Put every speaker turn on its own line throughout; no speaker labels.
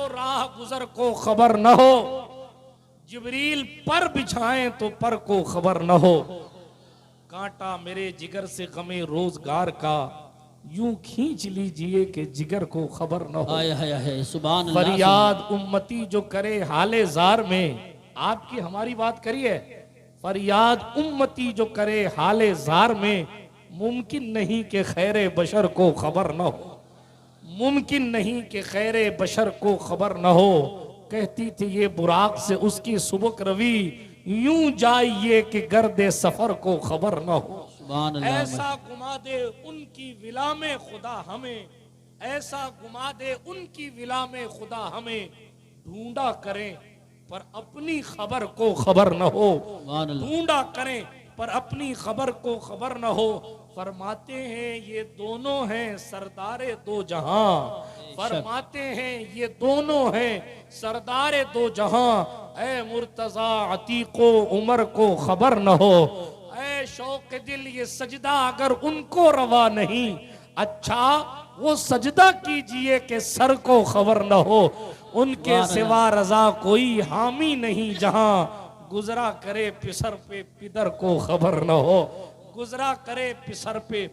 यारो राह गुजर को खबर न हो, जिब्रील पर बिछाएं तो पर को खबर न हो। कांटा मेरे जिगर से गमे रोजगार का, यूं खींच लीजिए कि जिगर को खबर न हो।
आय हाय हाय सुभान अल्लाह।
फरियाद उम्मती जो करे हाले जार में, आपकी हमारी बात करिए, फरियाद उम्मती जो करे हाले जार में, मुमकिन नहीं कि खैरे बशर को खबर न हो। मुमकिन नहीं कि खैरे बशर को खबर न हो। कहती थी ये बुराक से उसकी सुबक रवि, यूं जाइए कि गर्दे सफर को खबर न हो।
सुभान अल्लाह।
ऐसा घुमा दे उनकी विला में खुदा हमें, ऐसा घुमा दे उनकी विला में खुदा हमें, ढूंढा करें पर अपनी खबर को खबर न हो।
सुभान अल्लाह।
ढूंढा करें पर अपनी खबर को खबर न हो। फरमाते हैं ये दोनों हैं सरदारे दो जहां, फरमाते हैं ये दोनों हैं सरदारे दो जहां। ऐ मुर्तजा अतीको उमर को खबर न हो, ऐ शौक दिल ये सजदा अगर उनको रवा नहीं, अच्छा वो सजदा कीजिए कि सर को खबर न हो। उनके सिवा रजा कोई हामी नहीं जहां, गुजरा करे पिसर पे पिदर को खबर न हो। गुजरा करे पिसर पे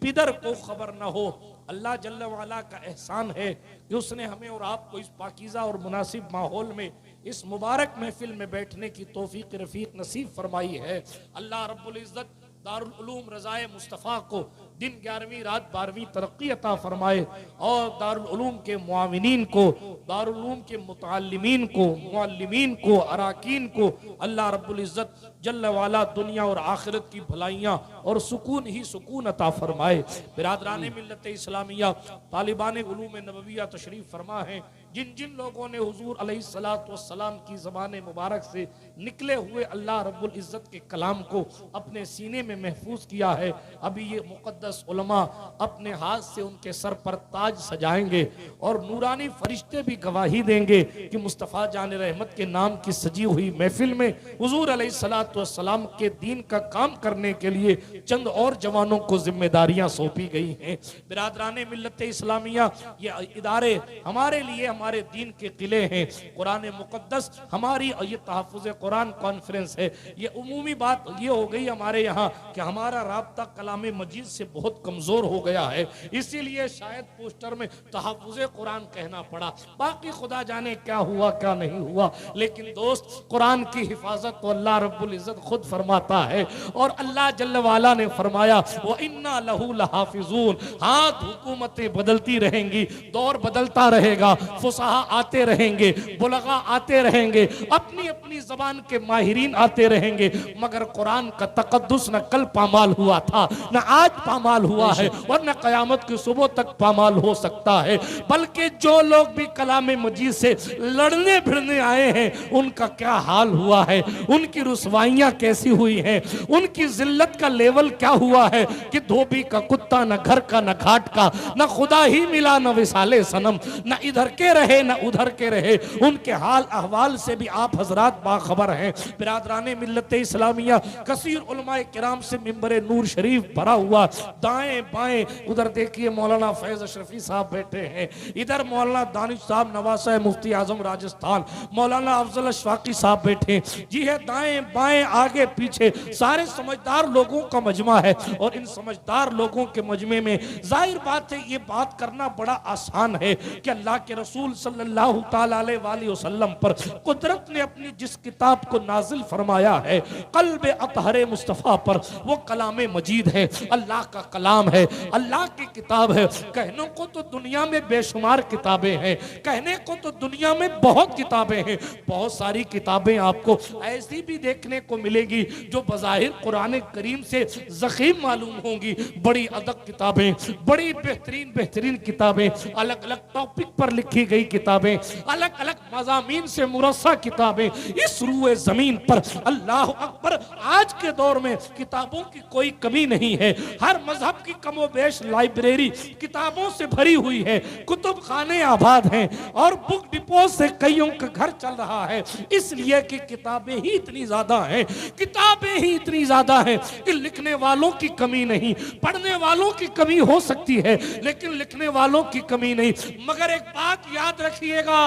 पिदर को खबर न हो। अल्लाह जल्ल वाला का एहसान है कि उसने हमें और आपको इस पाकीज़ा और मुनासिब माहौल में इस मुबारक महफिल में बैठने की तौफीक रफ़ीक नसीब फरमाई है। अल्लाह रब्बुल इज़्ज़त दारुल उलूम रज़ाए मुस्तफ़ा को दिन 11वीं रात 12वीं तरक्की अता फरमाए और दारुल उलूम के मुआविनीन को, दारुल उलूम के मुतअल्लिमीन को, मुअल्लिमीन को, अराकीन को अल्लाह रब्बुल इज़्ज़त जल्ल वाला दुनिया और आखिरत की भलाइयाँ और सुकून ही सुकून अता फरमाए। बिरादराने मिल्लत इस्लामिया तालिबान उलूम नबविया तशरीफ फरमा है। जिन जिन लोगों ने हुजूर अलैहिस्सलातु वस्सलाम की ज़बान मुबारक से निकले हुए अल्लाह रब्बुल इज़्ज़त के कलाम को अपने सीने में महफूज किया है, अभी ये मुक़द्दस उलमा अपने हाथ से उनके सर पर ताज सजाएंगे और नूरानी फरिश्ते भी गवाही देंगे कि मुस्तफ़ा जान रहमत के नाम की सजी हुई महफिल में हुजूर अलैहिस्सलातु वस्सलाम के दीन का काम करने के लिए चंद और जवानों को जिम्मेदारियां सौंपी गई हैं। बिरादराने मिल्लत इस्लामिया, ये इदारे हमारे लिए हमारे दीन के किले हैं। कुरान मुक़द्दस हमारी ये तहफ़्फ़ुज़ कुरान कॉन्फ्रेंस है। ये उमूमी बात ये हो गई हमारे यहाँ कि हमारा राब्ता कलाम मजीद से बहुत कमज़ोर हो गया है, इसीलिए शायद पोस्टर में तहफ़्फ़ुज़ कुरान कहना पड़ा। बाकी खुदा जाने क्या हुआ क्या नहीं हुआ, लेकिन दोस्त कुरान की हिफाजत तो अल्लाह रब्बुल इज़्ज़त खुद फरमाता है और अल्लाह जल्ल वाला ने फरमाया व इन्ना लहू लहाफिज़ून। हाथ हुकूमतें बदलती रहेंगी, दौर बदलता रहेगा, फुसहा आते रहेंगे, बुलगा आते रहेंगे, अपनी अपनी जबान के माहिरीन आते रहेंगे, मगर कुरान का तकद्दुस न कल पामाल हुआ था, न आज पामाल हुआ है और न कयामत की सुबह तक पामाल हो सकता है। बल्कि जो लोग भी कलाम मजीद से लड़ने भिड़ने आए हैं उनका क्या हाल हुआ है, उनकी रुसवाइयां कैसी हुई हैं, उनकी जिल्लत का लेवल क्या हुआ है कि धोबी का कुत्ता न घर का न घाट का, न खुदा ही मिला न विसाले सनम, न इधर के रहे न उधर के रहे। उनके हाल अहवाल से भी आप हजरात बाखबर हैं। बिरादराने मिल्लत इस्लामिया, कसीर उलमाए किराम से मिंबर नूर शरीफ भरा हुआ, दाएं बाएं उधर देखिए मौलाना फैज अशरफी साहब बैठे हैं, इधर मौलाना दानिश साहब नवासा मुफ्ती आजम राजस्थान, मौलाना अफजल अशफाकी साहब बैठे जी है, दाएं बाएं आगे पीछे सारे समझदार लोगों का मजमा है और इन समझदार लोगों के मजमे में जाहिर बात है ये बात करना बड़ा आसान है कि अल्लाह के रसूल सल्लल्लाहु ताला अलैहि वसल्लम पर कुदरत ने अपनी जिस किताब को नाजिल फरमाया है कल्ब अतहरे मुस्तफ़ा पर, वो कलाम मजीद है, अल्लाह का कलाम है, अल्लाह की किताब है। कहने को तो दुनिया में बेशुमार किताबें हैं, कहने को तो दुनिया में बहुत किताबें हैं, बहुत सारी किताबें आपको ऐसी भी देखने को मिलेगी जो बज़ाहिर कुरान करीम से ज़ख़ीम मालूम होंगी। बड़ी अदब किताबें, बड़ी बेहतरीन बेहतरीन किताबें, अलग अलग टॉपिक पर लिखी गई किताबें, अलग अलग मज़ामीन से मुरस्सा किताबें इस रूए ज़मीन पर, अल्लाह अकबर, आज के दौर में किताबों की कोई कमी नहीं है। हर मजहब की कमोबेश लाइब्रेरी किताबों से भरी हुई है, कुतुब खाने आबाद हैं और बुक डिपो से कईयों का घर चल रहा है, इसलिए कि किताबें ही इतनी ज्यादा हैं, किताबें ही इतनी ज्यादा हैं कि लिखने वालों की कमी नहीं, पढ़ने वालों की कमी हो सकती है लेकिन लिखने वालों की कमी नहीं। मगर एक बात याद रखिएगा,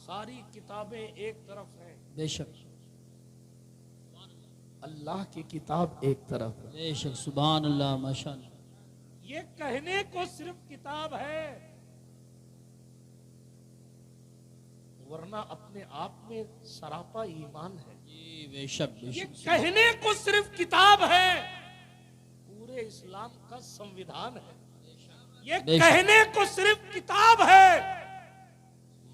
सारी किताबें एक तरफ हैं,
बेशक
अल्लाह की किताब एक तरफ है।
बेशक, सुभान अल्लाह, माशाअल्लाह।
ये कहने को सिर्फ किताब है, वरना अपने आप में सरापा ईमान है।
जी बेशक
ये
बेशक,
कहने को सिर्फ किताब है, पूरे इस्लाम का संविधान है। ये कहने को सिर्फ किताब है,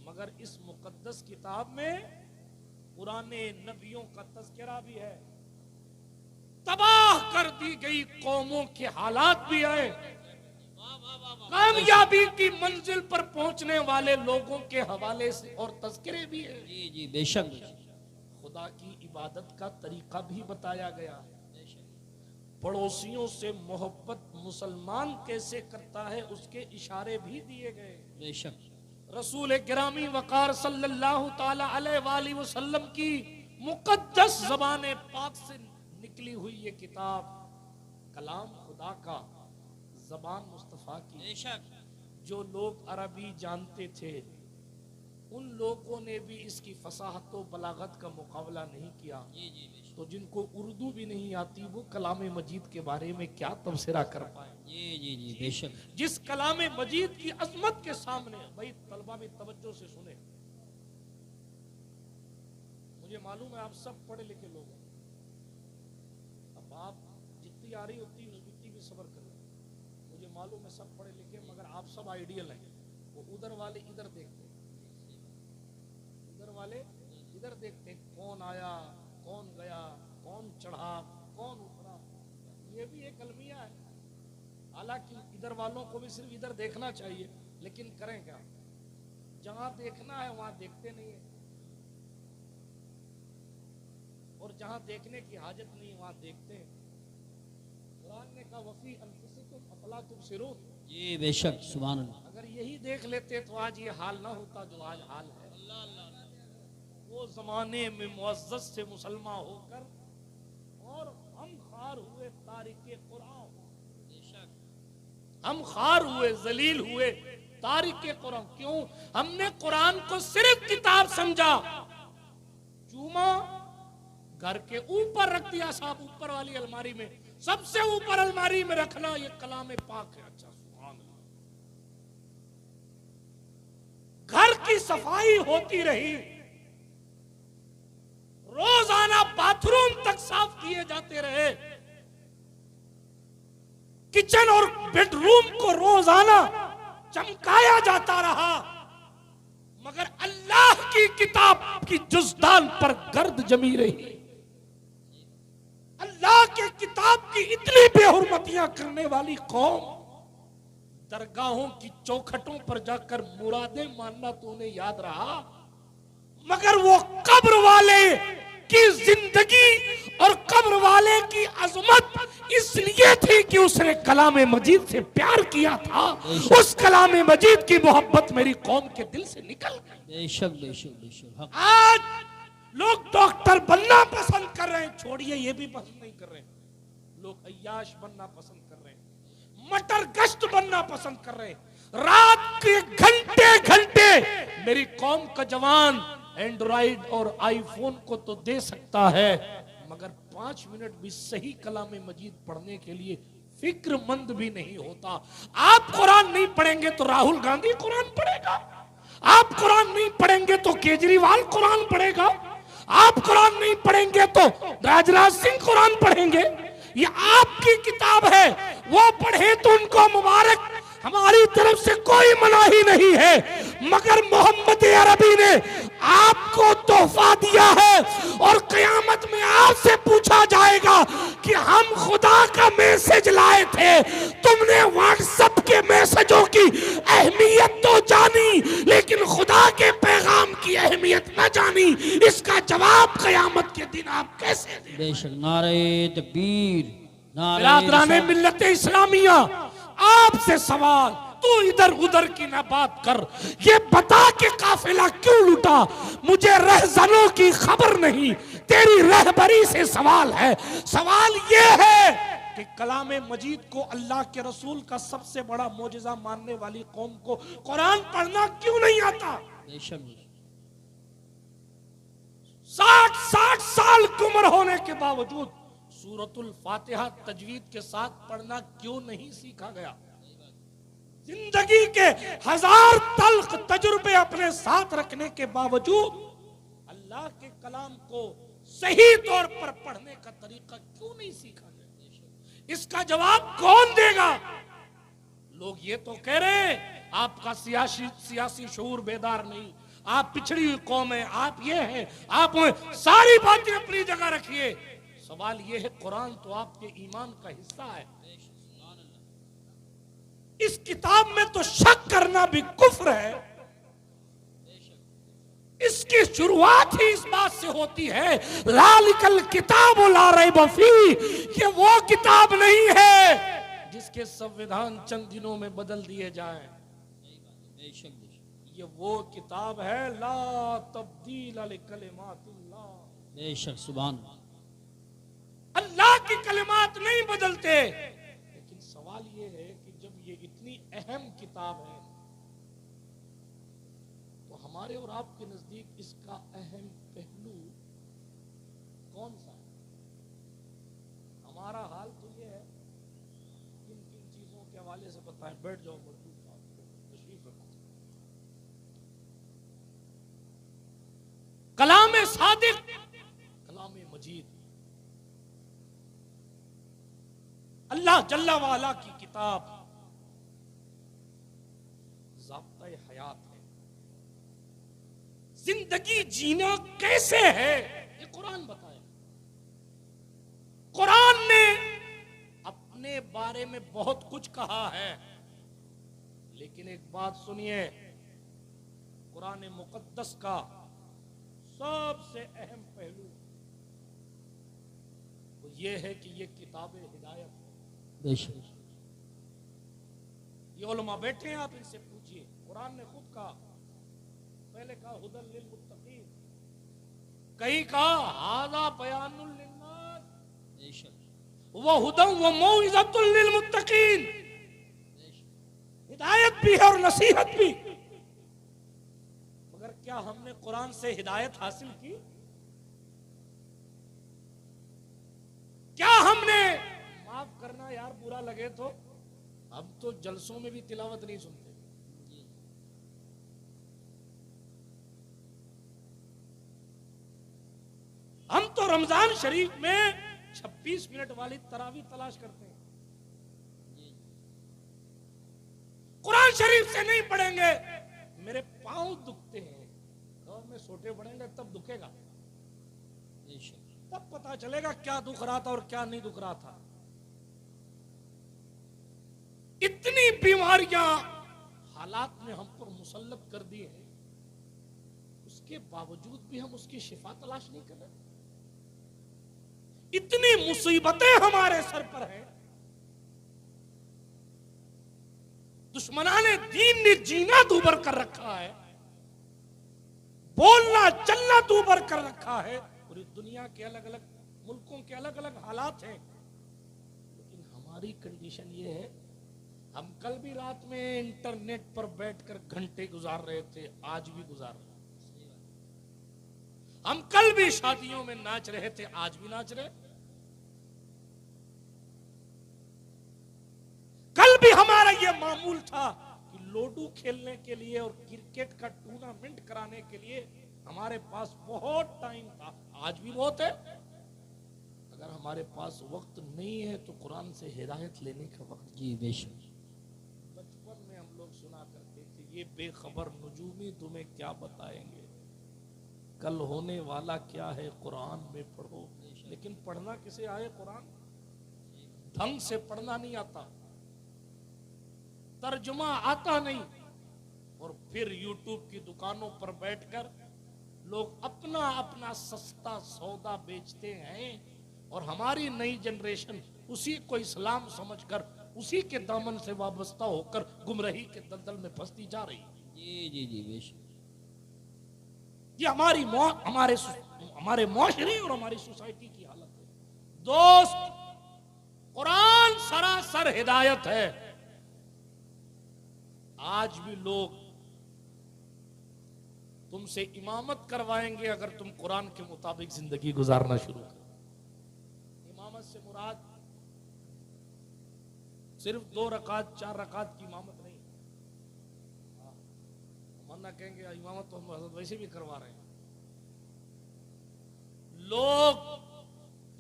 मगर इस मुकद्दस किताब में पुराने नबियों का तज़किरा भी है, तबाह कर दी गई कौमों के हालात भी है, कामयाबी की मंजिल पर पहुंचने वाले लोगों के हवाले से और तज़किरे भी है।
जी जी बेशक,
खुदा की इबादत का तरीका भी बताया गया है, पड़ोसियों से मोहब्बत मुसलमान कैसे करता है उसके इशारे भी दिए गए।
बेशक
रसूल गिरामी वकार सल्लल्लाहु ताला अलैहि वसल्लम की मुकद्दस ज़बान पाक से निकली हुई ये किताब कलाम खुदा का, ज़बान मुस्तफ़ा की।
बेशक,
जो लोग अरबी जानते थे उन लोगों ने भी इसकी फसाहत व बलागत का मुकाबला नहीं किया,
जी जी बेशक,
तो जिनको उर्दू भी नहीं आती वो कलाम मजीद के बारे में क्या तबसरा कर पाए।
जी जी जी बेशक,
जिस कलाम मजीद की अजमत के सामने, भाई तलबा भी तवज्जो से सुने, मुझे मालूम है आप सब पढ़े लिखे लोग हैं, अब आप जितनी आ रही होती उतनी भी सब्र कर रहे, मुझे मालूम है सब पढ़े लिखे, मगर आप सब आइडियल हैं। वो उधर वाले इधर देखते, उधर वाले इधर देखते, कौन आया कौन गया, कौन चढ़ा कौन उतरा, ये भी एक अलमिया है। हालांकि इधर वालों को भी सिर्फ इधर देखना चाहिए, लेकिन करें क्या, जहां देखना है वहां देखते नहीं है, और जहां देखने की हाजत नहीं वहां देखते हैं। कुरान ने कहा वफी अनफुसिकुम अफला तुबसिरून,
जी बेशक, सुभान अल्लाह।
अगर यही देख लेते तो आज ये हाल ना होता जो आज हाल है। वो जमाने में मुअज़्ज़ज़ से मुसलमान होकर और हम खार हुए तारिके कुरान, हम खार हुए जलील हुए तारिके कुरान। क्यों? हमने कुरान को सिर्फ किताब समझा, चूमा घर के ऊपर रख दिया, साहब ऊपर वाली अलमारी में, सबसे ऊपर अलमारी में रखना, ये कलाम पाक है। अच्छा सुभान अल्लाह, घर की सफाई होती रही, रोजाना बाथरूम तक साफ किए जाते रहे, किचन और बेडरूम को रोजाना चमकाया जाता रहा, मगर अल्लाह की किताब की जुज़दान पर गर्द जमी रही। अल्लाह के किताब की इतनी बेहुरमतियां करने वाली कौम दरगाहों की चौखटों पर जाकर मुरादें मानना तो उन्हें याद रहा, मगर वो कब्र वाले की जिंदगी और कब्र वाले की अजमत इसलिए थी कि उसने कलाम मजीद से प्यार किया था, उस कलाम मजीद की मोहब्बत मेरी कौम के दिल से निकल गई।
बेशक बेशक बेशक,
आज लोग डॉक्टर बनना पसंद कर रहे हैं, छोड़िए ये भी पसंद नहीं कर रहे, लोग अय्याश बनना पसंद कर रहे हैं, मटर गश्त बनना पसंद कर रहे हैं, रात के घंटे घंटे। मेरी कौम का जवान एंड्रॉइड और आईफोन को तो दे सकता है, मगर 5 मिनट भी सही कलाम मजीद पढ़ने के लिए फिक्रमंद भी नहीं होता। आप कुरान नहीं पढ़ेंगे तो राहुल गांधी कुरान पढ़ेगा, आप कुरान नहीं पढ़ेंगे तो केजरीवाल कुरान पढ़ेगा, आप कुरान नहीं पढ़ेंगे तो राजनाथ सिंह कुरान पढ़ेंगे। ये आपकी किताब है, वो पढ़े तो उनको मुबारक, हमारी तरफ से कोई मनाही नहीं है, मगर मोहम्मद अरबी ने आपको तोहफा दिया है और कयामत में आपसे पूछा जाएगा कि हम खुदा का मैसेज लाए थे, तुमने व्हाट्सएप के मैसेजों की अहमियत तो जानी लेकिन खुदा के पैगाम की निगरानी, इसका जवाब क़यामत के दिन आप कैसे दें?
बेशक नारे तकबीर, नारे
बिरादराने
रिसालत।
मिल्लत इस्लामिया, आपसे सवाल, तू इधर उधर की ना बात कर, ये बता के काफिला क्यों लूटा? मुझे रहजनों की खबर नहीं, तेरी रहबरी से सवाल है। सवाल ये है कि कलाम मजीद को अल्लाह के रसूल का सबसे बड़ा मोजिजा मानने वाली कौम को कुरान पढ़ना क्यों नहीं आता?
बेशक
60 साल की उम्र होने के बावजूद सूरतुल फातिहा तजवीद के साथ पढ़ना क्यों नहीं सीखा गया? जिंदगी के 1000 तल्ख तजुर्बे अपने साथ रखने के बावजूद अल्लाह के कलाम को सही तौर पर पढ़ने का तरीका क्यों नहीं सीखा गया? इसका जवाब कौन देगा? लोग ये तो कह रहे हैं आपका सियासी शऊर बेदार नहीं, आप पिछड़ी हुई कौम है, आप ये है, आप सारी बातें अपनी जगह रखिए। सवाल ये है, कुरान तो आपके ईमान का हिस्सा है। इस किताब में तो शक करना भी कुफ्र है। इसकी शुरुआत ही इस बात से होती है, लालिकल किताब ला रैब फी, ये वो किताब नहीं है जिसके संविधान चंद दिनों में बदल दिए जाएं। ये वो किताब है, ला तब्दील लिकलिमातिल्लाह,
बेशक सुभान।
अल्लाह की कलिमात नहीं बदलते। लेकिन सवाल ये है कि जब ये इतनी अहम किताब है तो हमारे और आपके नजदीक इसका अहम पहलू कौन सा है? हमारा हाल तो ये है, किन किन चीजों के हवाले से बताएं? बैठ जाओ, मजबूत तशरीफ रखो। कलाम सादिक, कलाम मजीद, अल्लाह जल्ला वाला की किताब, ज़ाब्ता-ए हयात है। जिंदगी जीना कैसे है ये कुरान बताए। कुरान ने अपने बारे में बहुत कुछ कहा है, लेकिन एक बात सुनिए, कुरान मुकद्दस का सबसे अहम पहलू वो ये है कि ये किताब हिदायत है।
बेशक
ये उलमा बैठे हैं, आप इनसे पूछिए। कुरान ने खुद कहा, पहले कहा हुदल लिल मुत्तकीन, कहीं कहा हाज़ा बयानुल लिन्नास,
बेशक
व हुदन व मौइज़तुल लिल मुत्तकीन, हिदायत भी है और नसीहत भी। मगर क्या हमने कुरान से हिदायत हासिल की? क्या हमने, माफ करना यार बुरा लगे तो, हम तो जलसों में भी तिलावत नहीं सुनते। हम तो रमजान शरीफ में 26 मिनट वाली तरावी तलाश करते हैं। कुरान शरीफ से नहीं पढ़ेंगे, मेरे पांव दुखते हैं। और में सोटे पड़ेंगे तब दुखेगा, तब पता चलेगा क्या दुख रहा था और क्या नहीं दुख रहा था। इतनी बीमारियां हालात ने हम पर मुसल्लत कर दी है, उसके बावजूद भी हम उसकी शिफा तलाश नहीं कर रहे। इतनी मुसीबतें हमारे सर पर हैं, दुश्मनाने दीन ने जीना दूबर कर रखा है, बोलना चलना दूबर कर रखा है। पूरी दुनिया के अलग अलग मुल्कों के अलग अलग हालात हैं, लेकिन हमारी कंडीशन ये है, हम कल भी रात में इंटरनेट पर बैठकर घंटे गुजार रहे थे, आज भी गुजार रहे हैं। हम कल भी शादियों में नाच रहे थे, आज भी नाच रहे। कल भी हमारा यह मामूल था कि लोडू खेलने के लिए और क्रिकेट का टूर्नामेंट कराने के लिए हमारे पास बहुत टाइम था, आज भी बहुत है। अगर हमारे पास वक्त नहीं है तो कुरान से हिदायत लेने का वक्त।
जी बेशक।
बचपन में हम लोग सुना करते थे, ये बेखबर नजूमी तुम्हें क्या बताएंगे, कल होने वाला क्या है कुरान में पढ़ो। लेकिन पढ़ना किसे आए? कुरान ढंग से पढ़ना नहीं आता, तर्जुमा आता नहीं, और फिर यूट्यूब की दुकानों पर बैठकर लोग अपना अपना सस्ता सौदा बेचते हैं और हमारी नई जनरेशन उसी को इस्लाम समझकर उसी के दामन से वाबस्ता होकर गुमराही के दलदल में फंसती जा रही है।
जी जी जी बेशक।
ये हमारे मुआशरे और हमारी सोसाइटी की हालत है। दोस्त, कुरान सरासर हिदायत है। आज भी लोग तुमसे इमामत करवाएंगे अगर तुम कुरान के मुताबिक जिंदगी गुजारना शुरू करो। इमामत से मुराद सिर्फ 2 रकात 4 रकात की इमामत नहीं। वरना कहेंगे इमामत तो हम हजरत वैसे भी करवा रहे हैं। लोग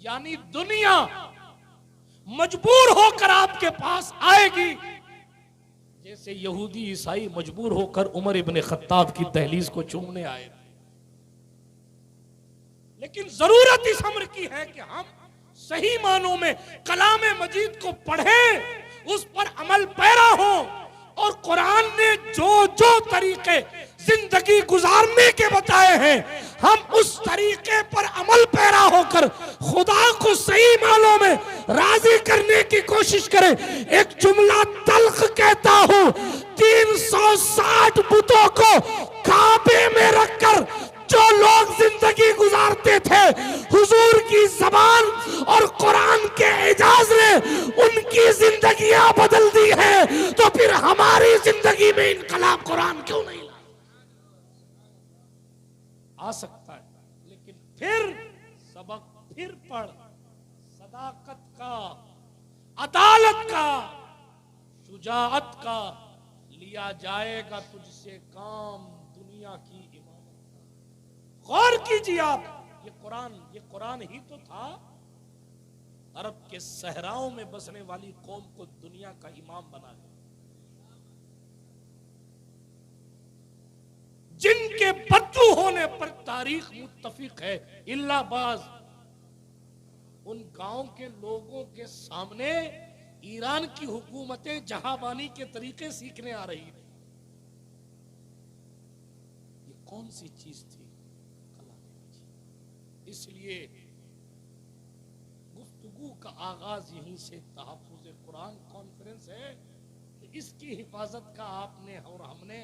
यानी दुनिया मजबूर होकर आपके पास आएगी जैसे यहूदी ईसाई मजबूर होकर उमर इब्ने खत्ताब की दहलीज को चूमने आए थे। लेकिन जरूरत इस अम्र की है कि हम सही मानों में कलाम मजीद को पढ़ें, उस पर अमल पैरा हो और कुरान ने जो जो तरीके जिंदगी गुजारने के बताए हैं हम उस तरीके पर अमल पैरा होकर खुदा को सही मानों में राजी करने की कोशिश करें। एक जुमला तल्ख कहता हूं, 360 बुतों को काबे में रखकर जो लोग जिंदगी गुजारते थे हुजूर की जबान और कुरान के एजाज ने उनकी जिंदगियां बदल दी है, तो फिर हमारी जिंदगी में इनकलाब कुरान क्यों नहीं आ सकता है। लेकिन फिर सबक फिर पढ़, सदाकत का, अदालत का, शुजाअत का लिया जाएगा तुझसे काम दुनिया की इमामत का। गौर कीजिए आप, ये कुरान ही तो था अरब के सहराओं में बसने वाली कौम को दुनिया का इमाम बना दिया। जिनके बद्दू होने पर तारीख मुत्तफिक है, इल्लाबाज उन गांव के लोगों के सामने ईरान की हुकूमतें जहाबानी के तरीके सीखने आ रही थी। ये कौन सी चीज थी? इसलिए गुफ्तगू का आगाज यहीं से तहफ्फुज़ कुरान कॉन्फ्रेंस है कि इसकी हिफाजत का आपने और हमने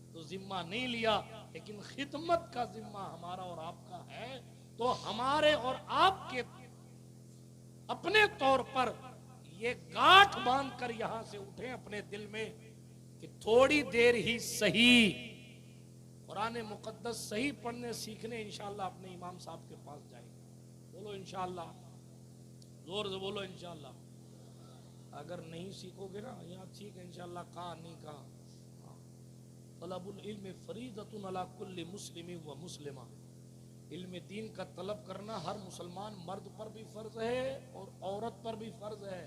तो जिम्मा नहीं लिया, लेकिन खिदमत का जिम्मा हमारा और आपका है। तो हमारे और आपके अपने तौर पर ये गांठ बांधकर यहां से उठे अपने दिल में कि थोड़ी देर ही सही कुरान मुकद्दस सही पढ़ने सीखने इंशाअल्लाह अपने इमाम साहब के पास जाएंगे। बोलो इंशाअल्लाह, जोर से बोलो इंशाअल्लाह। अगर नहीं सीखोगे ना यहाँ ठीक है इंशाअल्लाह, कहा नहीं कहा। तलबुल इल्म फरीदतुन अला कुल्ली मुस्लिम व मुस्लिमा, इल्म दीन का तलब करना हर मुसलमान मर्द पर भी फर्ज है और औरत पर भी फर्ज है।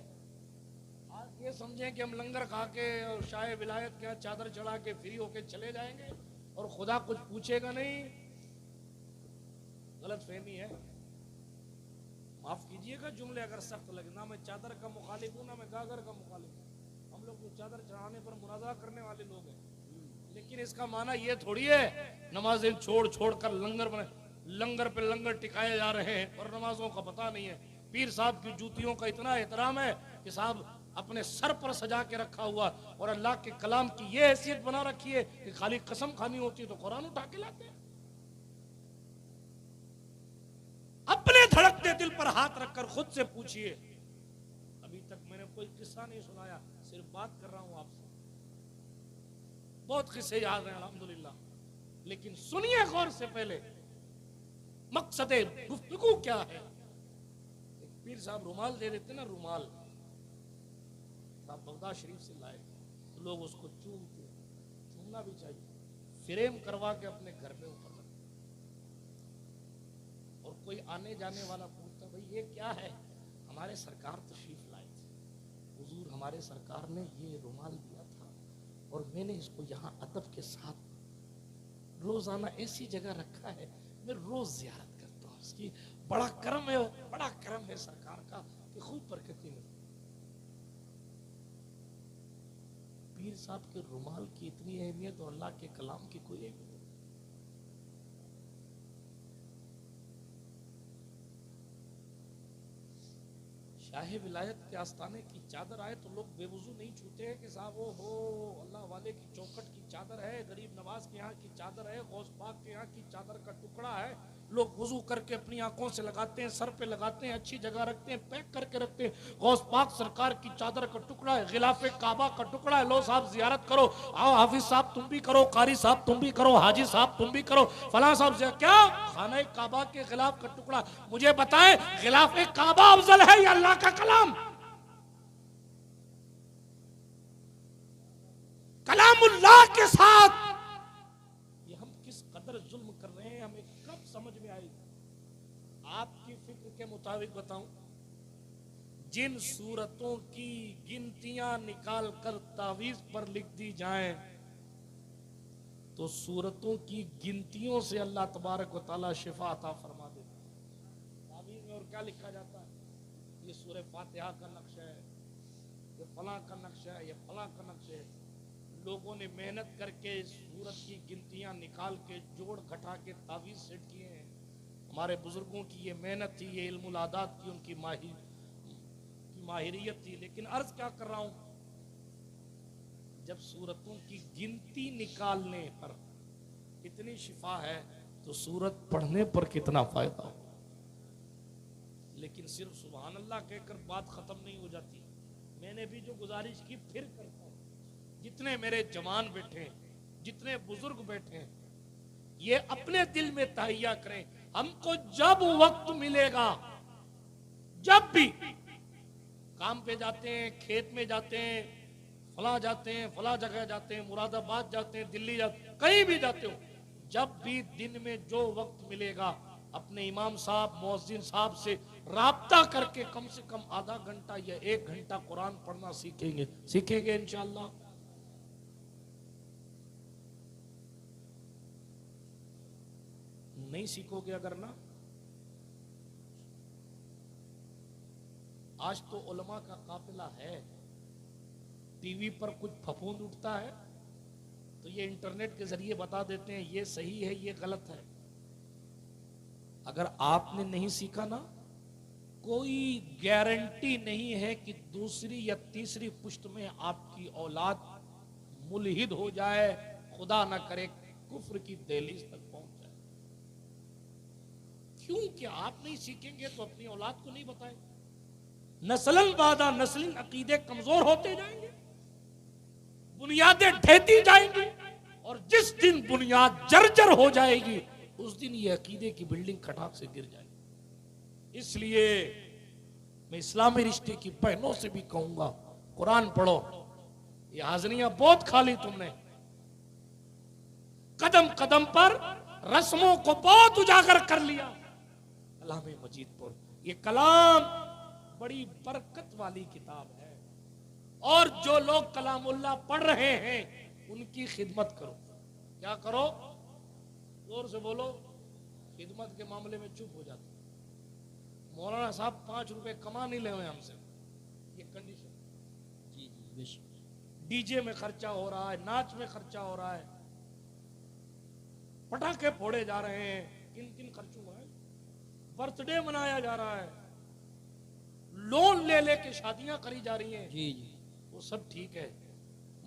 आज ये समझें कि हम लंगर खा के और शाह विलायत के चादर चढ़ा के फ्री होके चले जाएंगे और खुदा कुछ पूछेगा नहीं, गलत फहमी है। माफ कीजिएगा जुमले अगर सख्त लगे, ना मैं चादर का मुखालिफ हूँ ना मैं गागर का मुखालिफ हूँ। हम लोग चादर चढ़ाने पर मुनाजा करने वाले लोग हैं, लेकिन इसका माना ये थोड़ी है नमाजें छोड़ छोड़ कर लंगर पे लंगर टिकाए जा रहे हैं और नमाजों का पता नहीं है। पीर साहब की जूतियों का इतना एहतराम है कि साहब अपने सर पर सजा के रखा हुआ और अल्लाह के कलाम की ये हैसियत बना रखी है कि खाली कसम खानी होती है तो कुरान उठा के लाते हैं। अपने धड़कते दिल पर हाथ रखकर खुद से पूछिए। अभी तक मैंने कोई किस्सा नहीं सुनाया, सिर्फ बात कर रहा हूं आपसे। बहुत किस्से याद हैं अल्हम्दुलिल्लाह, लेकिन सुनिए गौर से पहले मकसद गुफ्तगू क्या है। एक पीर साहब रुमाल दे देते ना, रुमाल साहब बगदाद शरीफ से लाए तो लोग उसको चूमते, चूमना भी चाहिए, फ्रेम करवा के अपने घर में ऊपर रखते। और कोई आने जाने वाला पूछता भाई ये क्या है, हमारे सरकार तशरीफ लाए थे हुजूर, हमारे सरकार ने ये रुमाल दिया था और मैंने इसको यहाँ अदब के साथ रोजाना ऐसी जगह रखा है, मैं रोज जियारत करता हूँ इसकी। बड़ा करम है, बड़ा करम है सरकार का कि खूब बरकती मिलती। पीर साहब के रुमाल की इतनी अहमियत और अल्लाह के कलाम की कोई अहमियत। शाही विलायत के आस्थाने की चादर आए तो लोग बेवजू नहीं छूते हैं कि साहब वो हो अल्लाह वाले की चौखट की चादर है, गरीब नवाज के यहाँ की चादर है, गौस पाक के यहाँ की चादर का टुकड़ा है। लोग वजू करके अपनी आंखों से लगाते हैं, सर पे लगाते हैं, अच्छी जगह रखते हैं, पैक करके रखते हैं। गौस पाक सरकार की चादर का टुकड़ा है, गिलाफे काबा का टुकड़ा है। लो साहब जियारत करो, आओ हाफिज साहब तुम भी करो, कारी साहब तुम भी करो, हाजी साहब तुम भी करो, फला साहब क्या खाना काबा के खिलाफ का टुकड़ा। मुझे बताएं खिलाफे काबा अफजल है या अल्लाह का कलाम? कलामुल्लाह के साथ ये हम किस कदर जुल्म कर रहे हैं, हमें कब समझ में आएगी? आपकी फिक्र के मुताबिक बताऊं, जिन सूरतों की गिनतियां निकाल कर तावीज पर लिख दी जाएं तो सूरतों की गिनतियों से अल्लाह तबारक व तआला शिफा अता फरमा देता है। तावीज में और क्या लिखा जाता है? ये सूरह फातिहा का नक्शा है, ये फला का नक्शा है, ये फला का नक्शा है। लोगों ने मेहनत करके सूरत की गिनतियां निकाल के जोड़ घटा के तावीज सेट किए हैं। हमारे बुजुर्गों की ये मेहनत थी, ये इल्मुल आदात की उनकी माहिरियत थी। लेकिन अर्ज क्या कर रहा हूं, जब सूरतों की गिनती निकालने पर कितनी शिफा है तो सूरत पढ़ने पर कितना फायदा हो। लेकिन सिर्फ सुभान अल्लाह कहकर बात खत्म नहीं हो जाती। मैंने भी जो गुजारिश की फिर करता हूं, जितने मेरे जवान बैठे, जितने बुजुर्ग बैठे, ये अपने दिल में तहैया करें, हमको जब वक्त मिलेगा, जब भी काम पे जाते हैं, खेत में जाते हैं, फला जाते हैं, फला जगह जाते हैं, मुरादाबाद जाते हैं, दिल्ली जाते हैं, कहीं भी जाते हो, जब भी दिन में जो वक्त मिलेगा अपने इमाम साहब मुअज्जिन साहब से राब्ता करके कम से कम आधा घंटा या 1 घंटा कुरान पढ़ना सीखेंगे इंशाअल्लाह। नहीं सीखोगे अगर ना, आज तो उलमा का काफिला है, टीवी पर कुछ फफूंद उठता है तो ये इंटरनेट के जरिए बता देते हैं ये सही है ये गलत है। अगर आपने नहीं सीखा ना, कोई गारंटी नहीं है कि दूसरी या तीसरी पुश्त में आपकी औलाद मुल्हिद हो जाए, खुदा ना करे कुफ्र की दहलीज तक पहुंच जाए। क्यों? कि आप नहीं सीखेंगे तो अपनी औलाद को नहीं बताएंगे। नस्लन बादा नस्लिन अकीदे कमजोर होते जाएंगे, बुनियादें ढहती जाएंगी, और जिस दिन बुनियाद जर्जर हो जाएगी उस दिन ये अकीदे की बिल्डिंग खटाक से गिर जाएगी। इसलिए मैं इस्लामी रिश्ते की बहनों से भी कहूंगा, कुरान पढ़ो। ये हाजरियां बहुत खाली तुमने, कदम कदम पर रस्मों को बहुत उजागर कर लिया। कलाम मजीद पढ़ो, ये कलाम बड़ी बरकत वाली किताब है, और जो लोग कलामुल्लाह पढ़ रहे हैं उनकी खिदमत करो। क्या करो? जोर से बोलो। खिदमत के मामले में चुप हो जाते। मौलाना साहब 5 रुपए कमा नहीं ले हुए हमसे, ये कंडीशन।
जी जी बेशक।
डीजे में खर्चा हो रहा है, नाच में खर्चा हो रहा है, पटाखे फोड़े जा रहे हैं, किन किन खर्चों है, बर्थडे मनाया जा रहा है, लोन ले लेके शादियां करी जा रही हैं।
जी जी
वो सब ठीक है।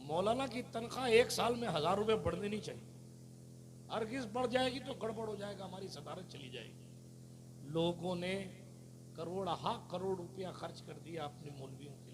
मौलाना की तनख्वाह 1 साल में 1000 रुपए बढ़नी नहीं चाहिए। हरगिज़ बढ़ जाएगी तो गड़बड़ हो जाएगा, हमारी सदारत चली जाएगी। लोगों ने करोड़ रुपया खर्च कर दिया अपने मौलवियों के